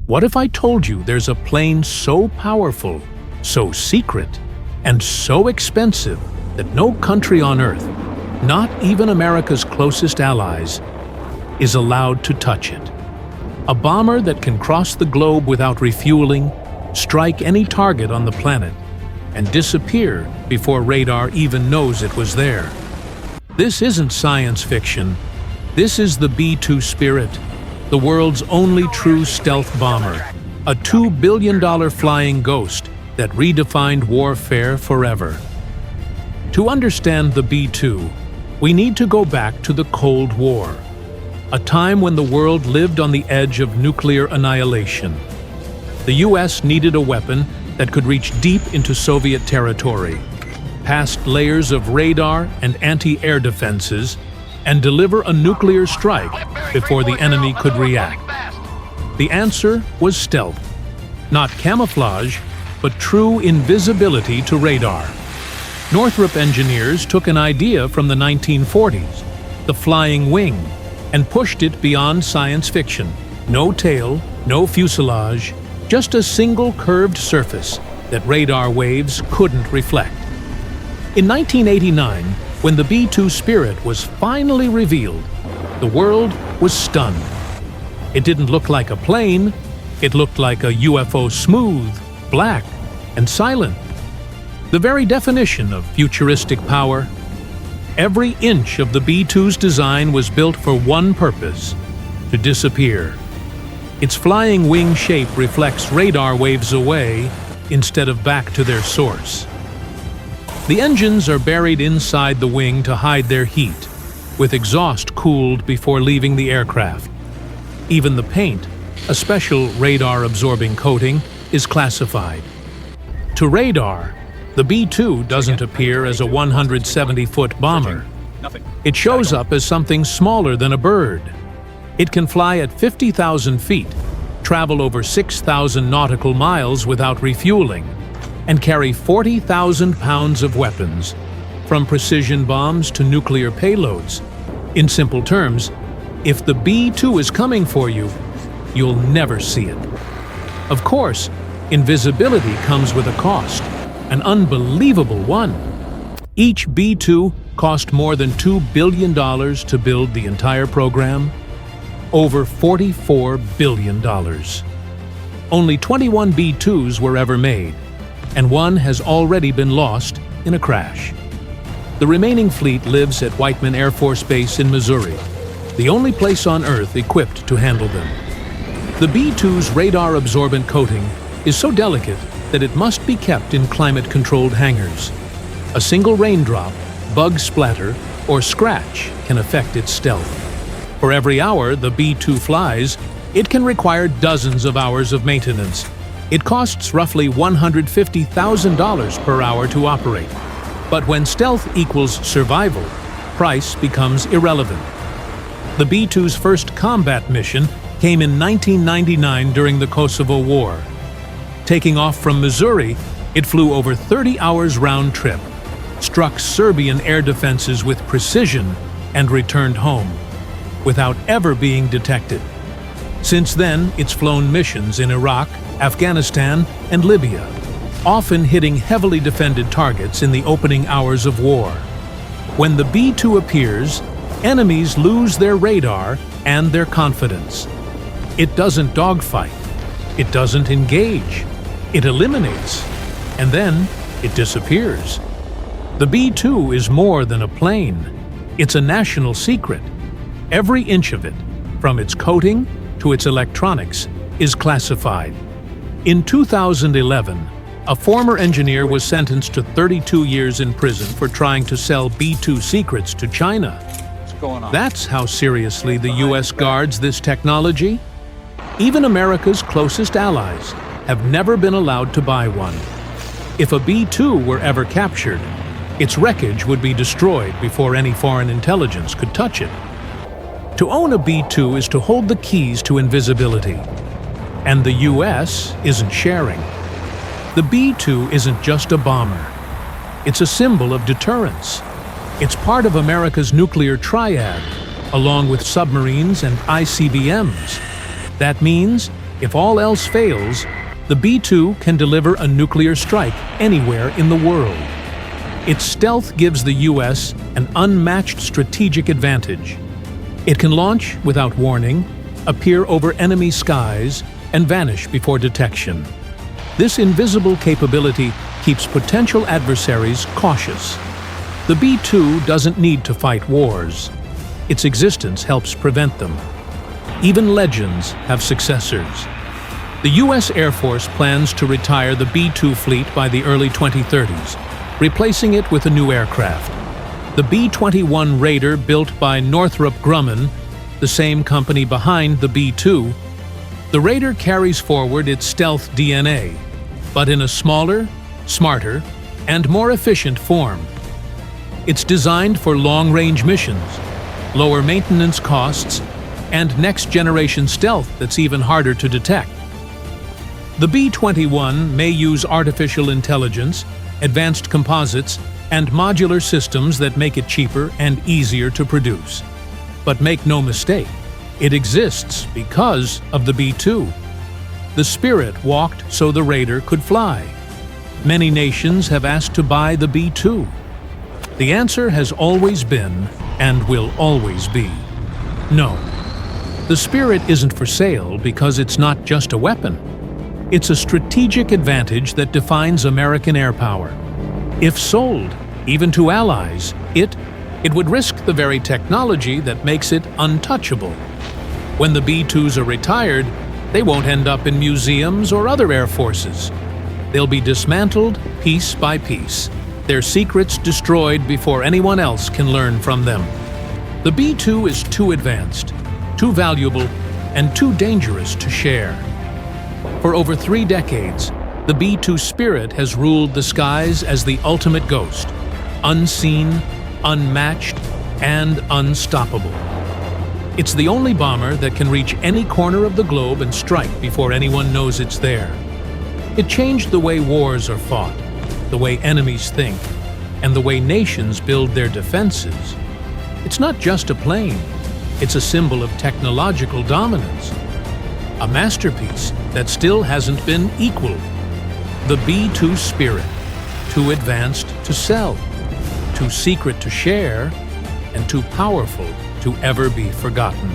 What if I told you there's a plane so powerful, so secret, and so expensive that no country on Earth, not even America's closest allies, is allowed to touch it? A bomber that can cross the globe without refueling, strike any target on the planet, and disappear before radar even knows it was there. This isn't science fiction. This is the B-2 Spirit, the world's only true stealth bomber, a $2 billion flying ghost that redefined warfare forever. To understand the B-2, we need to go back to the Cold War, a time when the world lived on the edge of nuclear annihilation. The US needed a weapon that could reach deep into Soviet territory, past layers of radar and anti-air defenses, and deliver a nuclear strike before the enemy could react. The answer was stealth. Not camouflage, but true invisibility to radar. Northrop engineers took an idea from the 1940s, the flying wing, and pushed it beyond science fiction. No tail, no fuselage, just a single curved surface that radar waves couldn't reflect. In 1989, when the B-2 Spirit was finally revealed, the world was stunned. It didn't look like a plane, it looked like a UFO, smooth, black, and silent. The very definition of futuristic power. Every inch of the B-2's design was built for one purpose: to disappear. Its flying wing shape reflects radar waves away instead of back to their source. The engines are buried inside the wing to hide their heat, with exhaust cooled before leaving the aircraft. Even the paint, a special radar-absorbing coating, is classified. To radar, the B-2 doesn't appear as a 170-foot bomber. It shows up as something smaller than a bird. It can fly at 50,000 feet, travel over 6,000 nautical miles without refueling, and carry 40,000 pounds of weapons, from precision bombs to nuclear payloads. In simple terms, if the B-2 is coming for you, you'll never see it. Of course, invisibility comes with a cost, an unbelievable one. Each B-2 cost more than $2 billion to build the entire program. Over $44 billion. Only 21 B-2s were ever made, and one has already been lost in a crash. The remaining fleet lives at Whiteman Air Force Base in Missouri, the only place on Earth equipped to handle them. The B-2's radar-absorbent coating is so delicate that it must be kept in climate-controlled hangars. A single raindrop, bug splatter, or scratch can affect its stealth. For every hour the B-2 flies, it can require dozens of hours of maintenance. It costs roughly $150,000 per hour to operate. But when stealth equals survival, price becomes irrelevant. The B-2's first combat mission came in 1999 during the Kosovo War. Taking off from Missouri, it flew over 30 hours round trip, struck Serbian air defenses with precision, and returned home, without ever being detected. Since then, it's flown missions in Iraq, Afghanistan, and Libya, often hitting heavily defended targets in the opening hours of war. When the B-2 appears, enemies lose their radar and their confidence. It doesn't dogfight. It doesn't engage. It eliminates. And then it disappears. The B-2 is more than a plane. It's a national secret. Every inch of it, from its coating to its electronics, is classified. In 2011, a former engineer was sentenced to 32 years in prison for trying to sell B-2 secrets to China. What's going on? That's how seriously the US guards this technology. Even America's closest allies have never been allowed to buy one. If a B-2 were ever captured, its wreckage would be destroyed before any foreign intelligence could touch it. To own a B-2 is to hold the keys to invisibility. And the US isn't sharing. The B-2 isn't just a bomber. It's a symbol of deterrence. It's part of America's nuclear triad, along with submarines and ICBMs. That means If all else fails, the B-2 can deliver a nuclear strike anywhere in the world. Its stealth gives the U.S. an unmatched strategic advantage. It can launch without warning, appear over enemy skies, and vanish before detection. This invisible capability keeps potential adversaries cautious. The B-2 doesn't need to fight wars. Its existence helps prevent them. Even legends have successors. The U.S. Air Force plans to retire the B-2 fleet by the early 2030s, replacing it with a new aircraft. The B-21 Raider, built by Northrop Grumman, the same company behind the B-2, the Raider carries forward its stealth DNA, but in a smaller, smarter, and more efficient form. It's designed for long-range missions, lower maintenance costs, and next-generation stealth that's even harder to detect. The B-21 may use artificial intelligence, advanced composites, and modular systems that make it cheaper and easier to produce. But make no mistake, it exists because of the B-2. The Spirit walked so the Raider could fly. Many nations have asked to buy the B-2. The answer has always been, and will always be, no. The Spirit isn't for sale because it's not just a weapon. It's a strategic advantage that defines American air power. If sold, even to allies, it would risk the very technology that makes it untouchable. When the B-2s are retired, they won't end up in museums or other air forces. They'll be dismantled piece by piece, their secrets destroyed before anyone else can learn from them. The B-2 is too advanced, too valuable, and too dangerous to share. For over 3 decades, the B-2 Spirit has ruled the skies as the ultimate ghost, unseen, unmatched, and unstoppable. It's the only bomber that can reach any corner of the globe and strike before anyone knows it's there. It changed the way wars are fought, the way enemies think, and the way nations build their defenses. It's not just a plane, it's a symbol of technological dominance. A masterpiece that still hasn't been equaled. The B-2 Spirit, too advanced to sell, too secret to share, and too powerful to ever be forgotten.